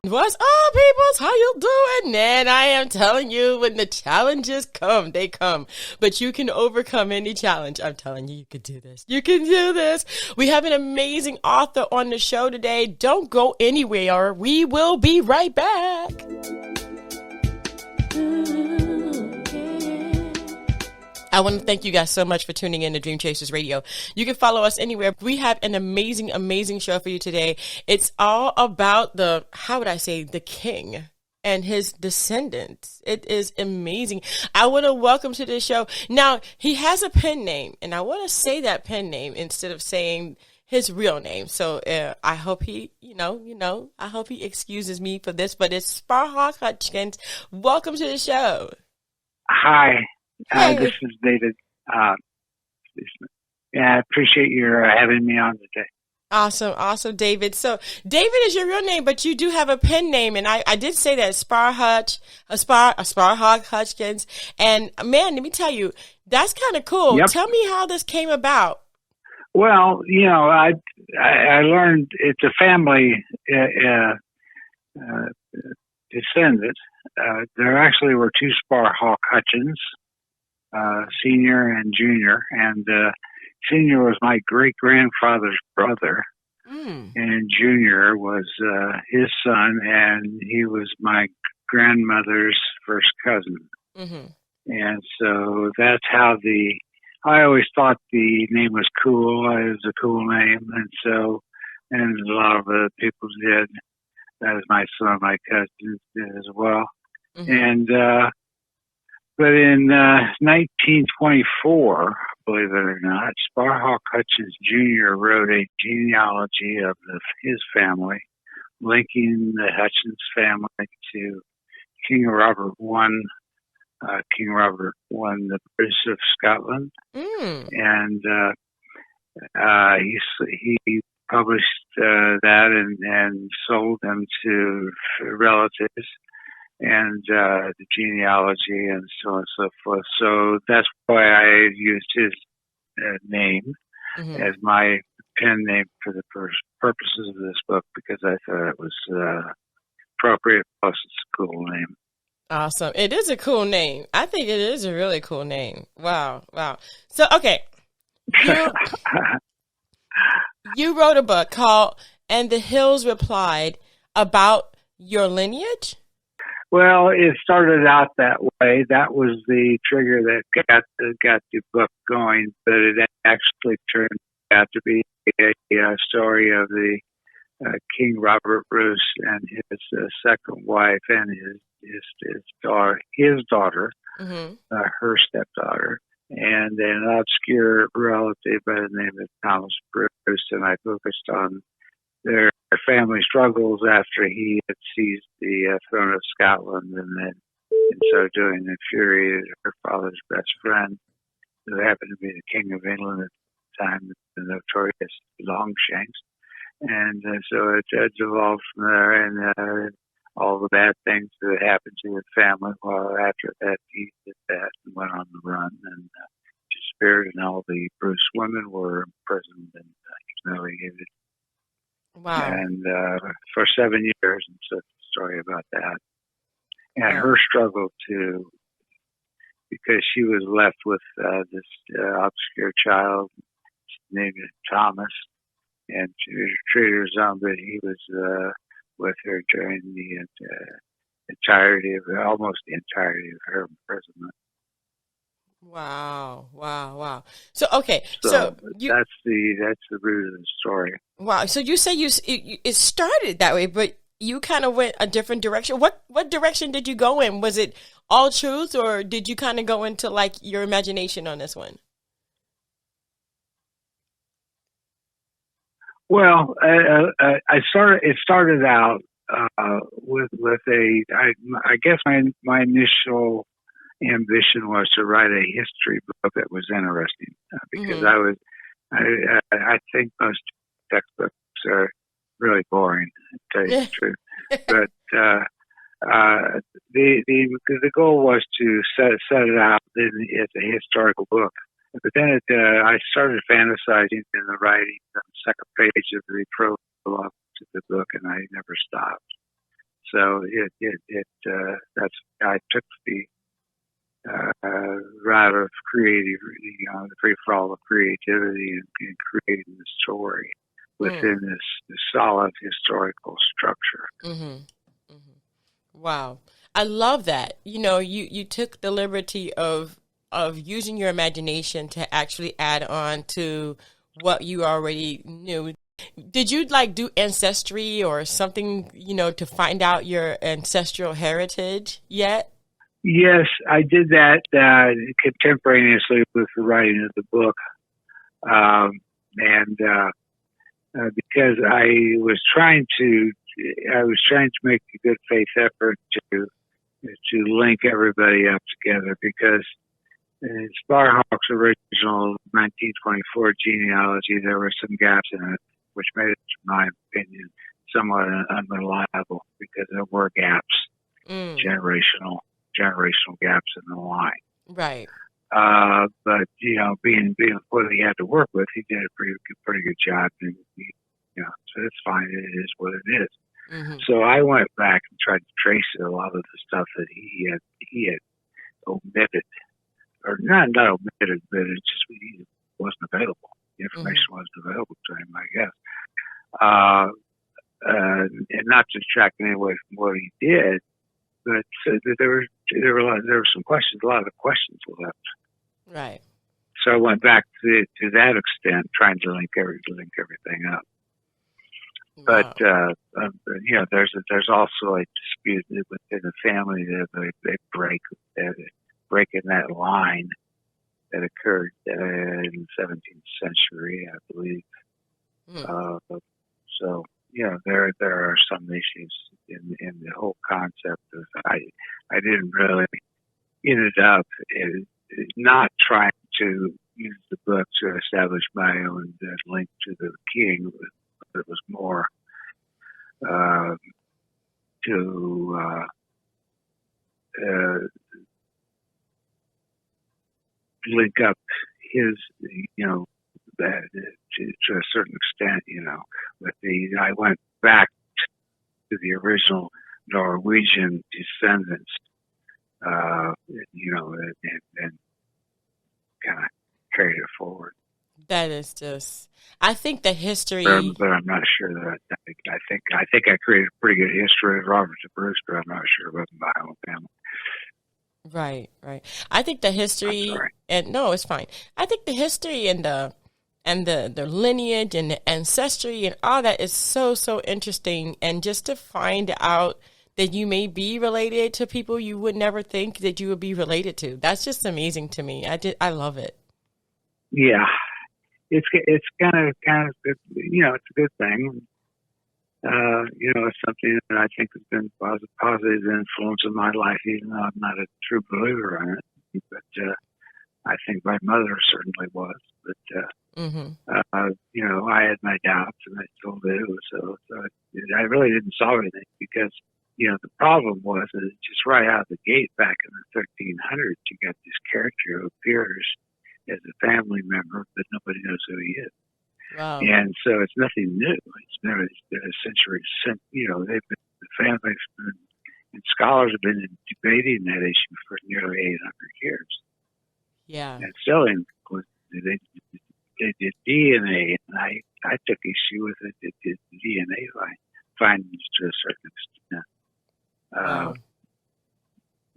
What's up, peoples? How you doing? And I am telling you, when the challenges come, they come. But you can overcome any challenge. I'm telling you, you can do this. You can do this. We have an amazing author on the show today. Don't go anywhere. We will be right back. I want to thank you guys so much for tuning in to Dream Chasers Radio. You can follow us anywhere. We have an amazing, amazing show for you today. It's all about the king and his descendants. It is amazing. I want to welcome to the show. Now, he has a pen name, and I want to say that pen name instead of saying his real name. So I hope he, I hope he excuses me for this, but it's Sparhawk Hutchins. Welcome to the show. Hi. This is David. I appreciate your having me on today. Awesome, David. So David is your real name, but you do have a pen name, and I did say that Sparhawk Hutchins. And man, let me tell you, that's kind of cool. Yep. Tell me how this came about. Well, I learned it's a family descendant. There actually were two Sparhawk Hutchins. Senior and junior, and senior was my great-grandfather's brother, and junior was his son, and he was my grandmother's first cousin. Mm-hmm. And so that's how I always thought the name was cool. It was a cool name, and a lot of the people did. That was my son, my cousins did as well. Mm-hmm. And but in 1924, believe it or not, Sparhawk Hutchins Jr. wrote a genealogy of his family, linking the Hutchins family to King Robert I, the Prince of Scotland, and he published that and sold them to relatives. And the genealogy and so on and so forth. So that's why I used his name as my pen name for the purposes of this book, because I thought it was appropriate, plus it's a cool name. Awesome. It is a cool name. I think it is a really cool name. Wow. So, okay. You wrote a book called And the Hills Replied about your lineage? Well, it started out that way. That was the trigger that got the book going, but it actually turned out to be a story of the King Robert Bruce and his second wife and his daughter, her stepdaughter, and an obscure relative by the name of Thomas Bruce. And I focused on their family struggles after he had seized the throne of Scotland, and then in so doing infuriated her father's best friend, who happened to be the King of England at the time, the notorious Longshanks. And so it devolved from there, and all the bad things that happened to his family. Well, after that, he did that and went on the run and disappeared, and all the Bruce women were imprisoned and humiliated. Wow. And for 7 years, and so it's a story about that. And her struggle to, because she was left with this obscure child named Thomas, and she treated her son, but he was with her during almost the entirety of her imprisonment. Wow. So, okay. So that's the root of the story. Wow. So you say it started that way, but you kind of went a different direction. What direction did you go in? Was it all truth, or did you kind of go into like your imagination on this one? Well, it started out with I guess my initial ambition was to write a history book that was interesting, because I think most textbooks are really boring, to tell you the truth. But the goal was to set it out as a historical book. But then I started fantasizing in the writing on the second page of the prologue to the book, and I never stopped. So that's I took the route of creative, the free for all of creativity and creating the story within this solid historical structure. Mm-hmm. Mm-hmm. Wow. I love that. You took the liberty of using your imagination to actually add on to what you already knew. Did you do ancestry or something, to find out your ancestral heritage yet? Yes, I did that contemporaneously with the writing of the book. Because I was trying to make a good faith effort to link everybody up together, because in Sparhawk's original 1924 genealogy, there were some gaps in it, which made it, in my opinion, somewhat unreliable, because there were gaps, generational gaps in the line. Right. But being what he had to work with, he did a pretty good job, and so it's fine. It is what it is. Mm-hmm. So I went back and tried to trace a lot of the stuff that he had omitted, or not omitted, but it just wasn't available. The information wasn't available to him, I guess. And not to distract anyway from what he did, but there were some questions, a lot of questions left. Right. So I went back to that extent, trying to link everything up. Wow. But there's also a dispute within the family that they break in that line that occurred in the 17th century, I believe. So there are some issues in the whole concept of I didn't really ended up not trying to use the book to establish my own link to the king, but it was more to link up his, to a certain extent, with I went back to the original Norwegian descendants, and kind of carried it forward. That is just, I think the history. But I'm not sure that I think I created a pretty good history of Robert the Bruce, but I'm not sure about my own family. Right. I think the history, and no, it's fine. I think the history and the lineage and the ancestry and all that is so interesting, and just to find out that you may be related to people you would never think that you would be related to. That's just amazing to me. I love it. Yeah, it's kind of good. It's a good thing. It's something that I think has been positive influence in my life, even though I'm not a true believer in it. But I think my mother certainly was. But I had my doubts, and I still do. So I really didn't solve anything, because the problem was that just right out of the gate back in the 1300s, you got this character who appears as a family member, but nobody knows who he is. Wow. And so it's nothing new. It's been a century since, the families and scholars have been debating that issue for nearly 800 years. Yeah. And still, they did DNA, and I took issue with it. It did DNA findings to a certain extent. Wow.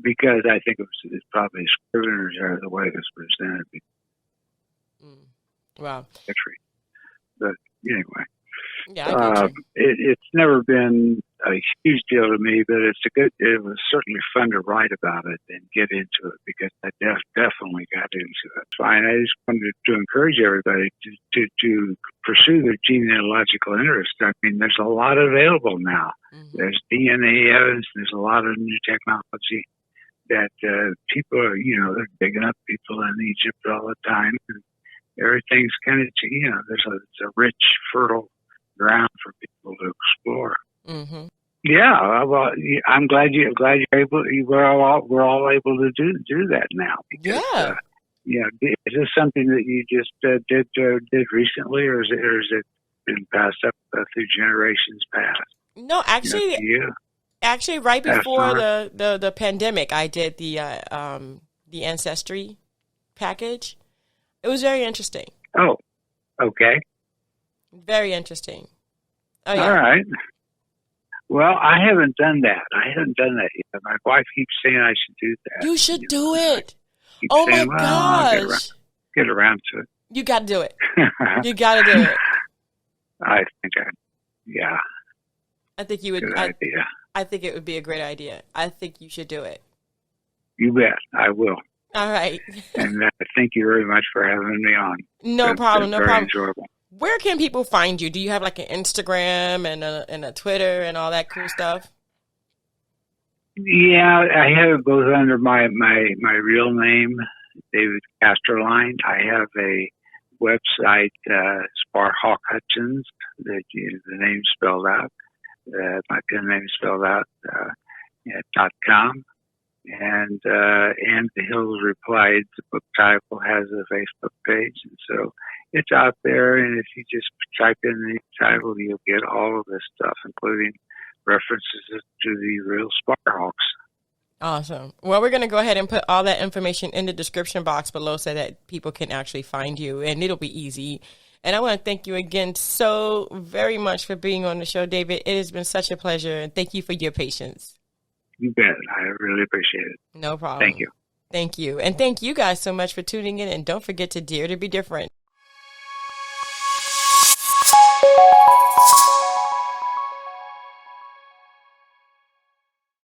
Because I think it's probably Scrivener's error, the way it was presented. Wow. But anyway, yeah, I get you. It's never been a huge deal to me, but it was certainly fun to write about it and get into it, because I definitely got into it. Fine. I just wanted to encourage everybody to pursue their genealogical interest. I mean, there's a lot available now. Mm-hmm. There's DNA evidence. There's a lot of new technology that people are, they're digging up people in Egypt all the time. And everything's kind of, it's a rich, fertile ground for people to explore. Mm-hmm. Yeah, well, I'm glad you're able. We're all able to do that now. Because, is this something that you just did recently, or is it been passed up through generations past? No, actually, Actually, right before the pandemic, I did the Ancestry package. It was very interesting. Oh, okay. Very interesting. Oh, yeah. All right. Well, I haven't done that. Yet. My wife keeps saying I should do that. You should do it. Oh, my gosh. Get around to it. You got to do it. You got to do it. I think yeah. I think you would. Good idea. I think it would be a great idea. I think you should do it. You bet. I will. All right. And thank you very much for having me on. No problem. No problem. Enjoyable. Where can people find you? Do you have like an Instagram and a Twitter and all that cool stuff? Yeah, I have it both under my real name, David Casterline. I have a website, Sparhawk Hutchins, the name spelled out, my pen name spelled out, .com. And the Hills Replied, the book title, has a Facebook page, and so it's out there. And if you just type in the title, you'll get all of this stuff, including references to the real Sparhawks. Awesome. Well, we're going to go ahead and put all that information in the description box below so that people can actually find you, and it'll be easy. And I want to thank you again so very much for being on the show, David. It has been such a pleasure, and thank you for your patience. You bet. I really appreciate it. No problem. Thank you. Thank you. And thank you guys so much for tuning in. And don't forget to dare to be different.